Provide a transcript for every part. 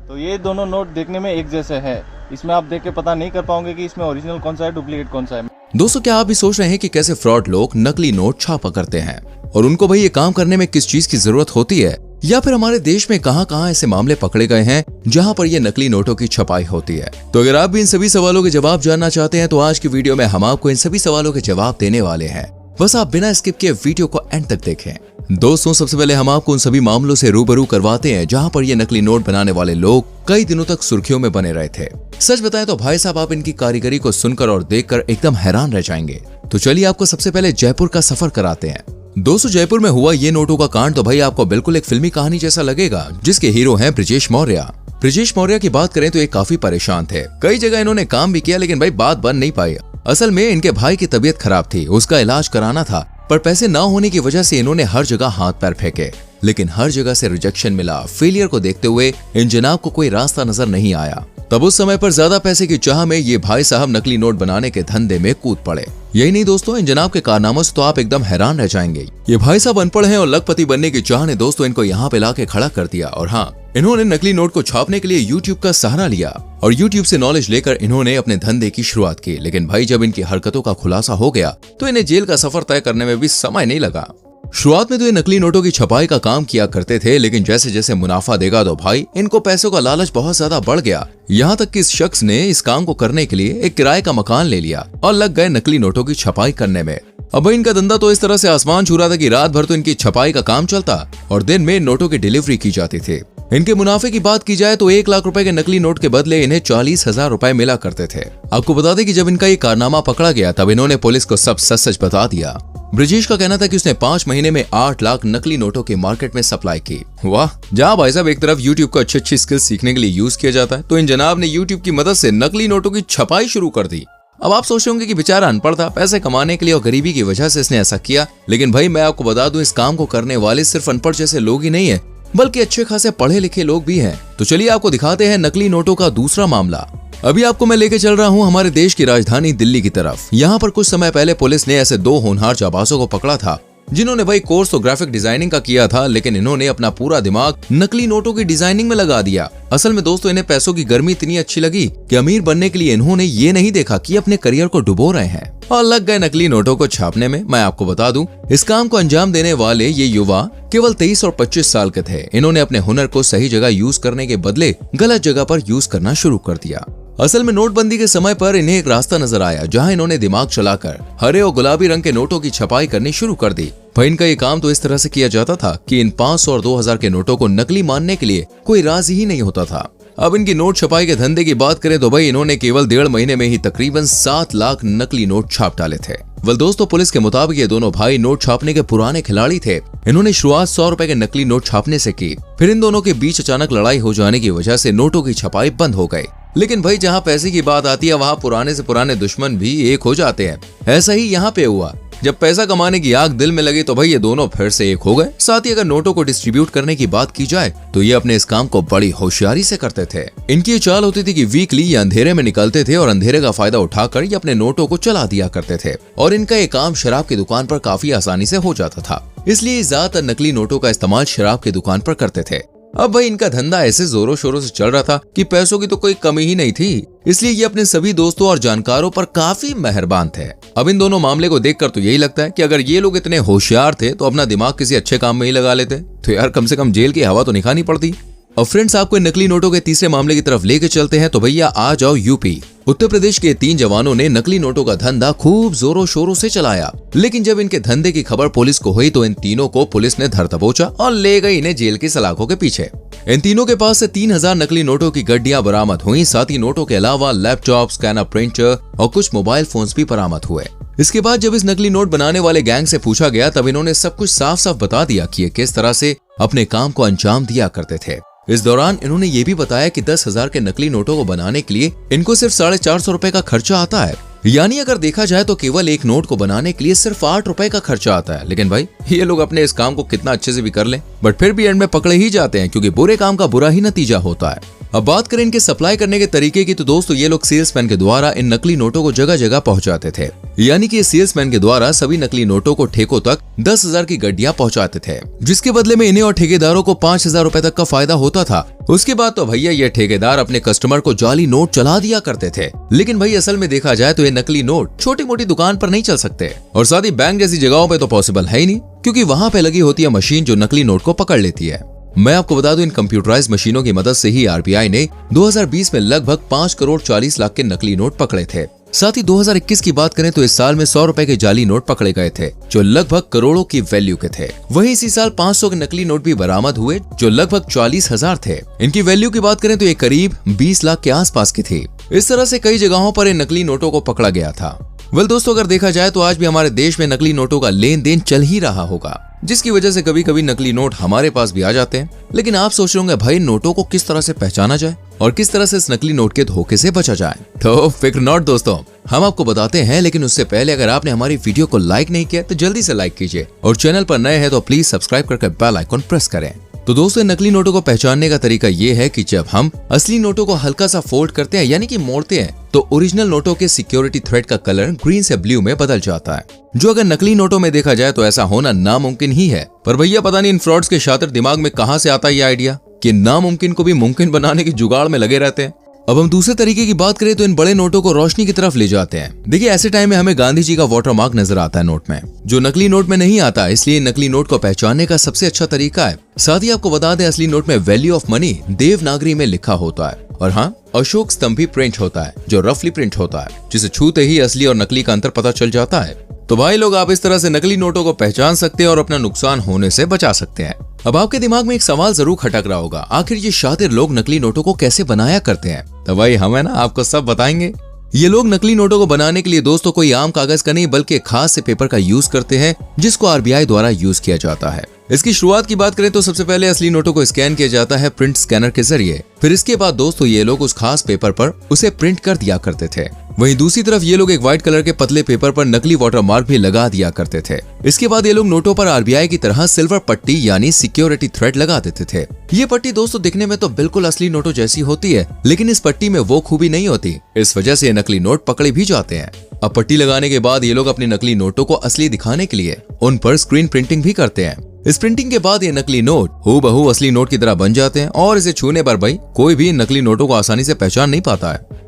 तो ये दोनों नोट देखने में एक जैसे है, इसमें आप देख के पता नहीं कर पाओगे कि इसमें ओरिजिनल कौन सा है, डुप्लीकेट कौन सा है। दोस्तों, क्या आप भी सोच रहे हैं कि कैसे फ्रॉड लोग नकली नोट छापा करते हैं और उनको भाई ये काम करने में किस चीज की जरूरत होती है, या फिर हमारे देश में कहां-कहां ऐसे मामले पकड़े गए हैं जहां पर ये नकली नोटों की छपाई होती है। तो अगर आप भी इन सभी सवालों के जवाब जानना चाहते हैं तो आज की वीडियो में हम आपको इन सभी सवालों के जवाब देने वाले हैं। बस आप बिना स्किप किए वीडियो को एंड तक देखें। दोस्तों, सबसे पहले हम आपको उन सभी मामलों से रूबरू करवाते हैं जहां पर ये नकली नोट बनाने वाले लोग कई दिनों तक सुर्खियों में बने रहे थे। सच बताएं तो भाई साहब, आप इनकी कारीगरी को सुनकर और देखकर एकदम हैरान रह जाएंगे। तो चलिए आपको सबसे पहले जयपुर का सफर कराते हैं। दोस्तों, जयपुर में हुआ ये नोटों का कांड तो भाई आपको बिल्कुल एक फिल्मी कहानी जैसा लगेगा, जिसके हीरो हैं ब्रिजेश मौर्य। ब्रिजेश मौर्य की बात करें तो ये काफी परेशान थे। कई जगह इन्होंने काम भी किया, लेकिन भाई बात बन नहीं पाई। असल में इनके भाई की तबीयत खराब थी, उसका इलाज कराना था, पर पैसे ना होने की वजह से इन्होंने हर जगह हाथ पैर फेंके, लेकिन हर जगह से रिजेक्शन मिला। फेलियर को देखते हुए इन जनाब को कोई रास्ता नजर नहीं आया। तब उस समय पर ज्यादा पैसे की चाह में ये भाई साहब नकली नोट बनाने के धंधे में कूद पड़े। यही नहीं दोस्तों, इन जनाब के कारनामों से तो आप एकदम हैरान रह जाएंगे। ये भाई साहब अनपढ़ हैं और लखपति बनने की चाह ने दोस्तों इनको यहाँ पे लाके खड़ा कर दिया। और हाँ, इन्होंने नकली नोट को छापने के लिए यूट्यूब का सहारा लिया और यूट्यूब से नॉलेज लेकर इन्होंने अपने धंधे की शुरुआत की। लेकिन भाई जब इनकी हरकतों का खुलासा हो गया तो इन्हें जेल का सफर तय करने में भी समय नहीं लगा। शुरुआत में तो ये नकली नोटों की छपाई का काम किया करते थे, लेकिन जैसे जैसे मुनाफा देगा तो भाई इनको पैसों का लालच बहुत ज्यादा बढ़ गया। यहाँ तक कि इस शख्स ने इस काम को करने के लिए एक किराए का मकान ले लिया और लग गए नकली नोटों की छपाई करने में। अब भाई इनका धंधा तो इस तरह से आसमान छू रहा था कि रात भर तो इनकी छपाई का काम चलता और दिन में नोटों की डिलीवरी की जाती थी। इनके मुनाफे की बात की जाए तो 1 लाख रुपए के नकली नोट के बदले इन्हें 40,000 रुपए मिला करते थे। आपको बता दें कि जब इनका ये कारनामा पकड़ा गया तब इन्होंने पुलिस को सब सच सच बता दिया। ब्रिजेश का कहना था कि उसने 5 महीने में 8 लाख नकली नोटों की मार्केट में सप्लाई की। वाह, जहाँ भाई साहब एक तरफ यूट्यूब को अच्छी स्किल्स सीखने के लिए यूज किया जाता है, तो इन जनाब ने यूट्यूब की मदद से नकली नोटों की छपाई शुरू कर दी। अब आप सोच रहे होंगे कि बेचारा अनपढ़ था, पैसे कमाने के लिए और गरीबी की वजह से इसने ऐसा किया। लेकिन भाई मैं आपको बता दूं, इस काम को करने वाले सिर्फ अनपढ़ जैसे लोग ही नहीं है, बल्कि अच्छे खासे पढ़े लिखे लोग भी हैं। तो चलिए आपको दिखाते हैं नकली नोटों का दूसरा मामला। अभी आपको मैं लेके चल रहा हूँ हमारे देश की राजधानी दिल्ली की तरफ। यहाँ पर कुछ समय पहले पुलिस ने ऐसे 2 होनहार जाबाजों को पकड़ा था, जिन्होंने भाई कोर्स तो ग्राफिक डिजाइनिंग का किया था, लेकिन इन्होंने अपना पूरा दिमाग नकली नोटों की डिजाइनिंग में लगा दिया। असल में दोस्तों इन्हें पैसों की गर्मी इतनी अच्छी लगी कि अमीर बनने के लिए इन्होंने ये नहीं देखा कि अपने करियर को डुबो रहे हैं और लग गए नकली नोटों को छापने में। मैं आपको बता दूं, इस काम को अंजाम देने वाले ये युवा केवल 23 और 25 साल के थे। इन्होंने अपने हुनर को सही जगह यूज करने के बदले गलत जगह पर यूज करना शुरू कर दिया। असल में नोटबंदी के समय पर इन्हें एक रास्ता नजर आया जहां इन्होंने दिमाग चलाकर हरे और गुलाबी रंग के नोटों की छपाई करनी शुरू कर दी। भाई इनका ये काम तो इस तरह से किया जाता था कि इन 500 और 2000 के नोटों को नकली मानने के लिए कोई राजी ही नहीं होता था। अब इनकी नोट छपाई के धंधे की बात करें तो भाई इन्होंने केवल 1.5 महीने में ही तकरीबन 7 लाख नकली नोट छाप डाले थे। वेल दोस्तों, पुलिस के मुताबिक ये दोनों भाई नोट छापने के पुराने खिलाड़ी थे। इन्होंने शुरुआत 100 रुपए के नकली नोट छापने से की, फिर इन दोनों के बीच अचानक लड़ाई हो जाने की वजह से नोटों की छपाई बंद हो गई। लेकिन भाई जहाँ पैसे की बात आती है वहाँ पुराने से पुराने दुश्मन भी एक हो जाते हैं। ऐसा ही यहाँ पे हुआ। जब पैसा कमाने की आग दिल में लगी तो भाई ये दोनों फिर से एक हो गए। साथ ही अगर नोटों को डिस्ट्रीब्यूट करने की बात की जाए तो ये अपने इस काम को बड़ी होशियारी से करते थे। इनकी ये चाल होती थी कि वीकली ये अंधेरे में निकलते थे और अंधेरे का फायदा उठाकर ये अपने नोटों को चला दिया करते थे। और इनका ये काम शराब की दुकान पर काफी आसानी से हो जाता था, इसलिए ज्यादातर नकली नोटों का इस्तेमाल शराब की दुकान पर करते थे। अब भाई इनका धंधा ऐसे जोरों शोरों से चल रहा था कि पैसों की तो कोई कमी ही नहीं थी, इसलिए ये अपने सभी दोस्तों और जानकारों पर काफी मेहरबान थे। अब इन दोनों मामले को देखकर तो यही लगता है कि अगर ये लोग इतने होशियार थे तो अपना दिमाग किसी अच्छे काम में ही लगा लेते, तो यार कम से कम जेल की हवा तो नहीं खानी पड़ती। और फ्रेंड्स, आपको नकली नोटों के तीसरे मामले की तरफ लेके चलते हैं। तो भैया आ जाओ यूपी। उत्तर प्रदेश के 3 जवानों ने नकली नोटों का धंधा खूब जोरों शोरों से चलाया, लेकिन जब इनके धंधे की खबर पुलिस को हुई तो इन तीनों को पुलिस ने धर दबोचा और ले गई इन्हें जेल की सलाखों के पीछे। इन तीनों के पास से 3000 नकली नोटों की गड्डियां बरामद हुई। साथ ही नोटों के अलावा लैपटॉप, स्कैनर प्रिंटर और कुछ मोबाइल फोन्स भी बरामद हुए। इसके बाद जब इस नकली नोट बनाने वाले गैंग से पूछा गया तब इन्होंने सब कुछ साफ साफ बता दिया कि ये किस तरह से अपने काम को अंजाम दिया करते थे। इस दौरान इन्होंने ये भी बताया कि 10,000 के नकली नोटों को बनाने के लिए इनको सिर्फ 450 रुपए का खर्चा आता है। यानी अगर देखा जाए तो केवल एक नोट को बनाने के लिए सिर्फ 8 रुपए का खर्चा आता है। लेकिन भाई ये लोग अपने इस काम को कितना अच्छे से भी कर लें, बट फिर भी एंड में पकड़े ही जाते हैं, क्योंकि बुरे काम का बुरा ही नतीजा होता है। अब बात करें इनके सप्लाई करने के तरीके की, तो दोस्तों ये लोग सेल्समैन के द्वारा इन नकली नोटों को जगह जगह पहुंचाते थे। यानी कि सेल्समैन के द्वारा सभी नकली नोटों को ठेकों तक 10,000 की गड्डियां पहुंचाते थे, जिसके बदले में इन्हें और ठेकेदारों को 5,000 रुपए तक का फायदा होता था। उसके बाद तो भैया ये ठेकेदार अपने कस्टमर को जाली नोट चला दिया करते थे। लेकिन भाई असल में देखा जाए तो ये नकली नोट छोटी मोटी दुकान पर नहीं चल सकते, और साथ ही बैंक जैसी जगहों पे तो पॉसिबल है ही नहीं, क्योंकि वहां पे लगी होती है मशीन जो नकली नोट को पकड़ लेती है। मैं आपको बता दूं, इन कंप्यूटराइज्ड मशीनों की मदद से ही आरबीआई ने 2020 में लगभग 5 करोड़ 40 लाख के नकली नोट पकड़े थे। साथ ही 2021 की बात करें तो इस साल में 100 रुपए के जाली नोट पकड़े गए थे, जो लगभग करोड़ों की वैल्यू के थे। वहीं इसी साल 500 के नकली नोट भी बरामद हुए, जो लगभग 40,000 थे। इनकी वैल्यू की बात करें तो ये करीब 20 लाख के आसपास की थी। इस तरह से कई जगहों पर इन नकली नोटों को पकड़ा गया था। दोस्तों, अगर देखा जाए तो आज भी हमारे देश में नकली नोटों का लेन देन चल ही रहा होगा, जिसकी वजह से कभी कभी नकली नोट हमारे पास भी आ जाते हैं। लेकिन आप सोच रहे होंगे, भाई नोटों को किस तरह से पहचाना जाए और किस तरह से इस नकली नोट के धोखे से बचा जाए? तो फिक्र नॉट दोस्तों, हम आपको बताते हैं। लेकिन उससे पहले अगर आपने हमारी वीडियो को लाइक नहीं किया तो जल्दी से लाइक कीजिए, और चैनल पर नए हैं तो प्लीज सब्सक्राइब करके बेल आइकन प्रेस करें। तो दोस्तों, नकली नोटों को पहचानने का तरीका ये है कि जब हम असली नोटों को हल्का सा फोल्ड करते हैं, यानी कि मोड़ते हैं, तो ओरिजिनल नोटों के सिक्योरिटी थ्रेड का कलर ग्रीन से ब्लू में बदल जाता है, जो अगर नकली नोटों में देखा जाए तो ऐसा होना नामुमकिन ही है। पर भैया पता नहीं इन फ्रॉड्स के शातिर दिमाग में कहां से आता है ये आइडिया कि नामुमकिन को भी मुमकिन बनाने की जुगाड़ में लगे रहते हैं। अब हम दूसरे तरीके की बात करें तो इन बड़े नोटों को रोशनी की तरफ ले जाते हैं। देखिए, ऐसे टाइम में हमें गांधी जी का वाटरमार्क नजर आता है नोट में, जो नकली नोट में नहीं आता। इसलिए नकली नोट को पहचानने का सबसे अच्छा तरीका है। साथ ही आपको बता दें, असली नोट में वैल्यू ऑफ मनी देवनागरी में लिखा होता है, और हाँ, अशोक स्तंभ भी प्रिंट होता है, जो रफली प्रिंट होता है, जिसे छूते ही असली और नकली का अंतर पता चल जाता है। तो भाई लोग, आप इस तरह से नकली नोटों को पहचान सकते हैं और अपना नुकसान होने से बचा सकते हैं। अब आपके दिमाग में एक सवाल जरूर खटक रहा होगा, आखिर ये शातिर लोग नकली नोटों को कैसे बनाया करते हैं? तो भाई हम है ना आपको सब बताएंगे। ये लोग नकली नोटों को बनाने के लिए दोस्तों कोई आम कागज का नहीं बल्कि खास से पेपर का यूज करते हैं, जिसको आरबीआई द्वारा यूज किया जाता है। इसकी शुरुआत की बात करें तो सबसे पहले असली नोटों को स्कैन किया जाता है प्रिंट स्कैनर के जरिए। फिर इसके बाद दोस्तों ये लोग उस खास पेपर पर उसे प्रिंट कर दिया करते थे। वहीं दूसरी तरफ ये लोग एक व्हाइट कलर के पतले पेपर पर नकली वाटरमार्क भी लगा दिया करते थे। इसके बाद ये लोग नोटों पर आरबीआई की तरह सिल्वर पट्टी यानी सिक्योरिटी थ्रेड लगा देते थे। ये पट्टी दोस्तों दिखने में तो बिल्कुल असली नोटों जैसी होती है, लेकिन इस पट्टी में वो खूबी नहीं होती। इस वजह से ये नकली नोट पकड़े भी जाते हैं। अब पट्टी लगाने के बाद ये लोग अपने नकली नोटों को असली दिखाने के लिए उन पर स्क्रीन प्रिंटिंग भी करते हैं। इस प्रिंटिंग के बाद ये नकली नोट हूबहू असली नोट की तरह बन जाते हैं, और इसे छूने पर भाई कोई भी इन नकली नोटों को आसानी से पहचान नहीं पाता है।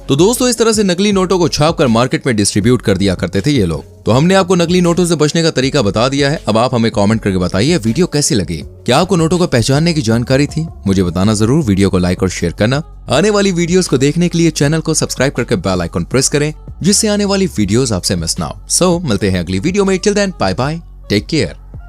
तो दोस्तों, इस तरह से नकली नोटों को छापकर मार्केट में डिस्ट्रीब्यूट कर दिया करते थे ये लोग। तो हमने आपको नकली नोटों से बचने का तरीका बता दिया है। अब आप हमें कमेंट करके बताइए वीडियो कैसी लगी। क्या आपको नोटों को पहचानने की जानकारी थी? मुझे बताना जरूर। वीडियो को लाइक और शेयर करना। आने वाली वीडियोस को देखने के लिए चैनल को सब्सक्राइब करके बेल आइकन प्रेस करें, जिससे आने वाली वीडियोस आपसे मिस ना हो। सो मिलते हैं अगली वीडियो में। Till then bye bye, take care.